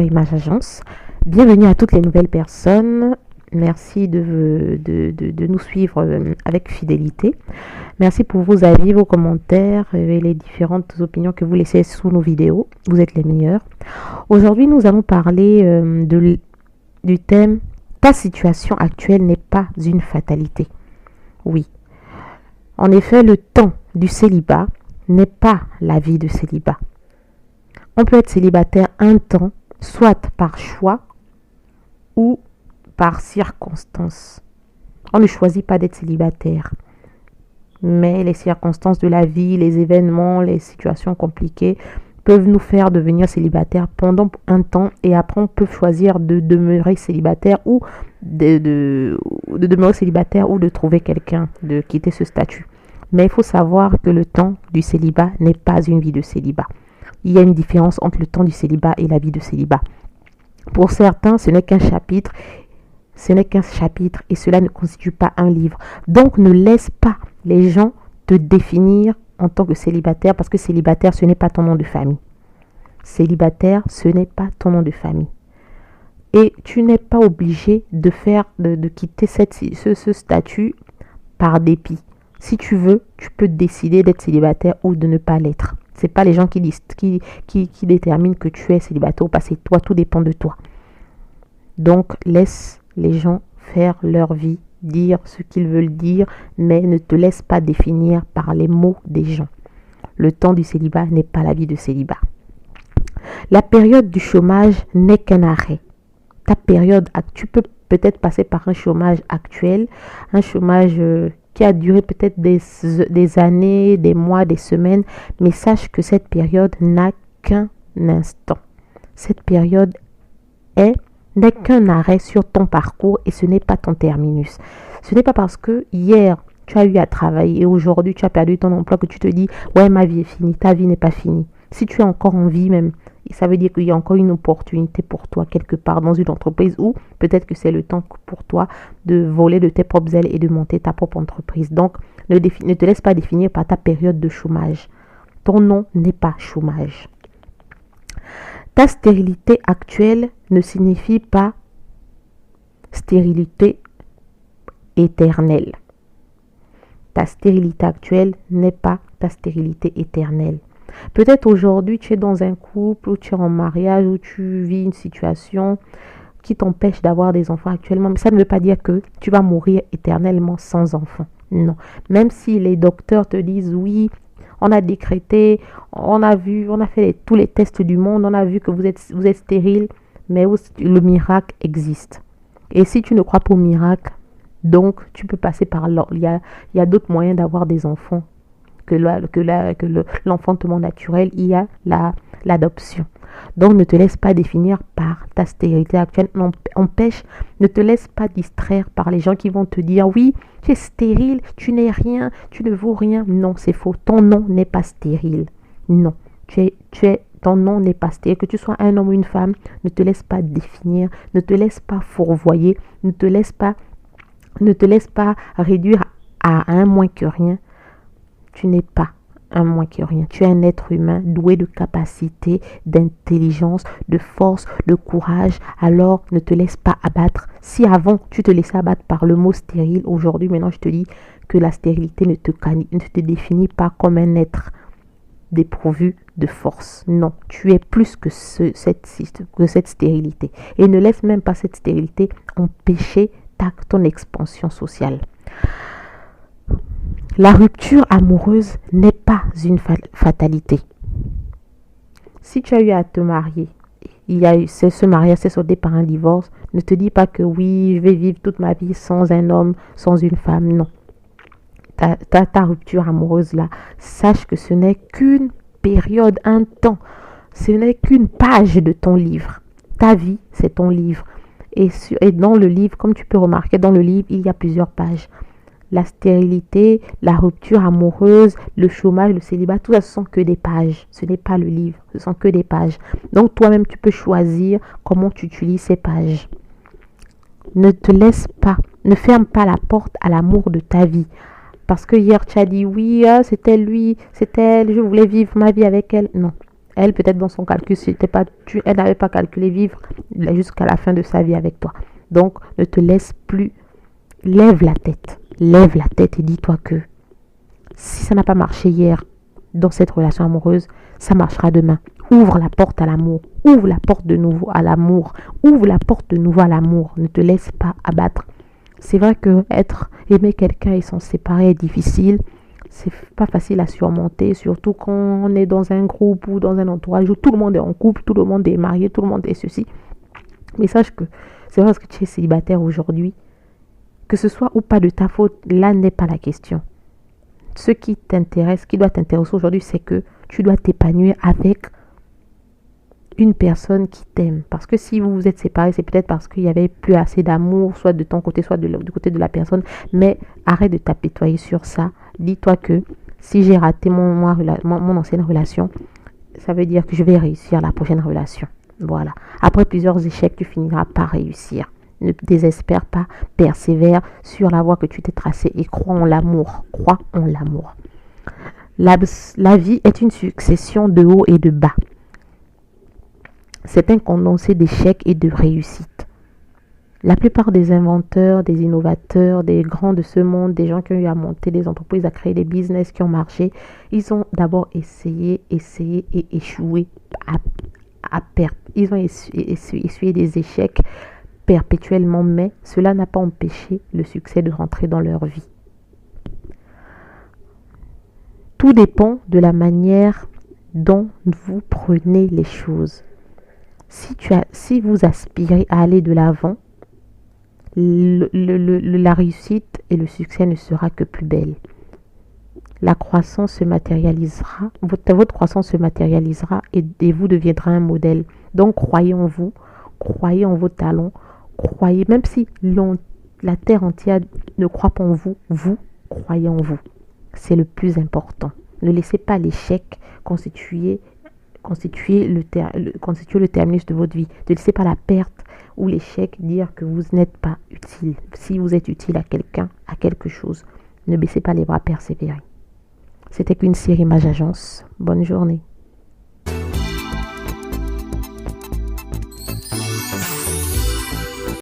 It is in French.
Image Agence. Bienvenue à toutes les nouvelles personnes. Merci de nous suivre avec fidélité. Merci pour vos avis, vos commentaires et les différentes opinions que vous laissez sous nos vidéos. Vous êtes les meilleurs. Aujourd'hui, nous allons parler du thème « Ta situation actuelle n'est pas une fatalité ». Oui. En effet, le temps du célibat n'est pas la vie de célibat. On peut être célibataire un temps, soit par choix ou par circonstance. On ne choisit pas d'être célibataire. Mais les circonstances de la vie, les événements, les situations compliquées peuvent nous faire devenir célibataire pendant un temps et après on peut choisir de demeurer célibataire ou de demeurer célibataire ou de trouver quelqu'un, de quitter ce statut. Mais il faut savoir que le temps du célibat n'est pas une vie de célibat. Il y a une différence entre le temps du célibat et la vie de célibat. Pour certains, ce n'est qu'un chapitre et cela ne constitue pas un livre. Donc, ne laisse pas les gens te définir en tant que célibataire parce que célibataire, ce n'est pas ton nom de famille. Célibataire, ce n'est pas ton nom de famille. Et tu n'es pas obligé de quitter ce statut par dépit. Si tu veux, tu peux décider d'être célibataire ou de ne pas l'être. Ce n'est pas les gens qui déterminent que tu es célibataire ou pas, c'est toi, tout dépend de toi. Donc, laisse les gens faire leur vie, dire ce qu'ils veulent dire, mais ne te laisse pas définir par les mots des gens. Le temps du célibat n'est pas la vie de célibat. La période du chômage n'est qu'un arrêt. Tu peux peut-être passer par un chômage actuel, un chômage qui a duré peut-être des années, des mois, des semaines, mais sache que cette période n'a qu'un instant. Cette période n'est qu'un arrêt sur ton parcours et ce n'est pas ton terminus. Ce n'est pas parce que hier tu as eu à travailler et aujourd'hui tu as perdu ton emploi que tu te dis « ouais, ma vie est finie », ta vie n'est pas finie. Si tu es encore en vie même, ça veut dire qu'il y a encore une opportunité pour toi quelque part dans une entreprise ou peut-être que c'est le temps pour toi de voler de tes propres ailes et de monter ta propre entreprise. Donc, ne te laisse pas définir par ta période de chômage. Ton nom n'est pas chômage. Ta stérilité actuelle ne signifie pas stérilité éternelle. Ta stérilité actuelle n'est pas ta stérilité éternelle. Peut-être aujourd'hui, tu es dans un couple, ou tu es en mariage, ou tu vis une situation qui t'empêche d'avoir des enfants actuellement. Mais ça ne veut pas dire que tu vas mourir éternellement sans enfants. Non. Même si les docteurs te disent oui, on a décrété, on a fait tous les tests du monde, on a vu que vous êtes stérile, mais le miracle existe. Et si tu ne crois pas au miracle, donc tu peux passer par là. Il y a d'autres moyens d'avoir des enfants que l'enfantement naturel, il y a l'adoption. Donc, ne te laisse pas définir par ta stérilité actuelle. Ne te laisse pas distraire par les gens qui vont te dire, oui, tu es stérile, tu n'es rien, tu ne vaux rien. Non, c'est faux. Ton nom n'est pas stérile. Non, ton nom n'est pas stérile. Que tu sois un homme ou une femme, ne te laisse pas définir, ne te laisse pas fourvoyer, ne te laisse pas réduire à un moins que rien. Tu n'es pas un moins que rien. Tu es un être humain doué de capacité, d'intelligence, de force, de courage. Alors, ne te laisse pas abattre. Si avant, tu te laissais abattre par le mot stérile, aujourd'hui, maintenant, je te dis que la stérilité ne te définit pas comme un être dépourvu de force. Non, tu es plus que cette stérilité. Et ne laisse même pas cette stérilité empêcher ton expansion sociale. La rupture amoureuse n'est pas une fatalité. Si tu as eu à te marier, ce mariage s'est soldé par un divorce, ne te dis pas que oui, je vais vivre toute ma vie sans un homme, sans une femme. Non. Ta rupture amoureuse là, sache que ce n'est qu'une période, un temps. Ce n'est qu'une page de ton livre. Ta vie, c'est ton livre. Et dans le livre, comme tu peux remarquer, dans le livre, il y a plusieurs pages. La stérilité, la rupture amoureuse, le chômage, le célibat, tout ça, ce sont que des pages. Ce n'est pas le livre, ce sont que des pages. Donc, toi-même, tu peux choisir comment tu utilises ces pages. Ne te laisse pas, ne ferme pas la porte à l'amour de ta vie. Parce que hier, tu as dit, oui, c'était lui, c'était elle, je voulais vivre ma vie avec elle. Non, Elle, peut-être dans son calcul, elle n'avait pas calculé vivre jusqu'à la fin de sa vie avec toi. Donc, ne te laisse plus. Lève la tête. Lève la tête et dis-toi que si ça n'a pas marché hier dans cette relation amoureuse, ça marchera demain. Ouvre la porte à l'amour. Ouvre la porte de nouveau à l'amour. Ouvre la porte de nouveau à l'amour. Ne te laisse pas abattre. C'est vrai que aimer quelqu'un et s'en séparer est difficile. C'est pas facile à surmonter, surtout quand on est dans un groupe ou dans un entourage où tout le monde est en couple, tout le monde est marié, tout le monde est ceci. Mais sache que c'est parce que tu es célibataire aujourd'hui, que ce soit ou pas de ta faute, là n'est pas la question. Ce qui t'intéresse, ce qui doit t'intéresser aujourd'hui, c'est que tu dois t'épanouir avec une personne qui t'aime. Parce que si vous vous êtes séparés, c'est peut-être parce qu'il n'y avait plus assez d'amour, soit de ton côté, soit du côté de la personne. Mais arrête de t'apitoyer sur ça. Dis-toi que si j'ai raté mon ancienne relation, ça veut dire que je vais réussir la prochaine relation. Voilà. Après plusieurs échecs, tu finiras par réussir. Ne désespère pas, persévère sur la voie que tu t'es tracée et crois en l'amour. Crois en l'amour. La vie est une succession de hauts et de bas. C'est un condensé d'échecs et de réussites. La plupart des inventeurs, des innovateurs, des grands de ce monde, des gens qui ont eu à monter des entreprises, à créer des business qui ont marché, ils ont d'abord essayé et échoué à perdre. Ils ont essuyé des échecs perpétuellement, mais cela n'a pas empêché le succès de rentrer dans leur vie. Tout dépend de la manière dont vous prenez les choses. Si vous aspirez à aller de l'avant, la réussite et le succès ne sera que plus belle. La croissance se matérialisera, votre croissance se matérialisera et vous deviendrez un modèle. Donc croyez en vous, croyez en vos talents, croyez, même si la terre entière ne croit pas en vous, vous croyez en vous. C'est le plus important. Ne laissez pas l'échec constituer le terminus de votre vie. Ne laissez pas la perte ou l'échec dire que vous n'êtes pas utile. Si vous êtes utile à quelqu'un, à quelque chose, ne baissez pas les bras, persévérez. C'était qu'une série Mage Agence. Bonne journée.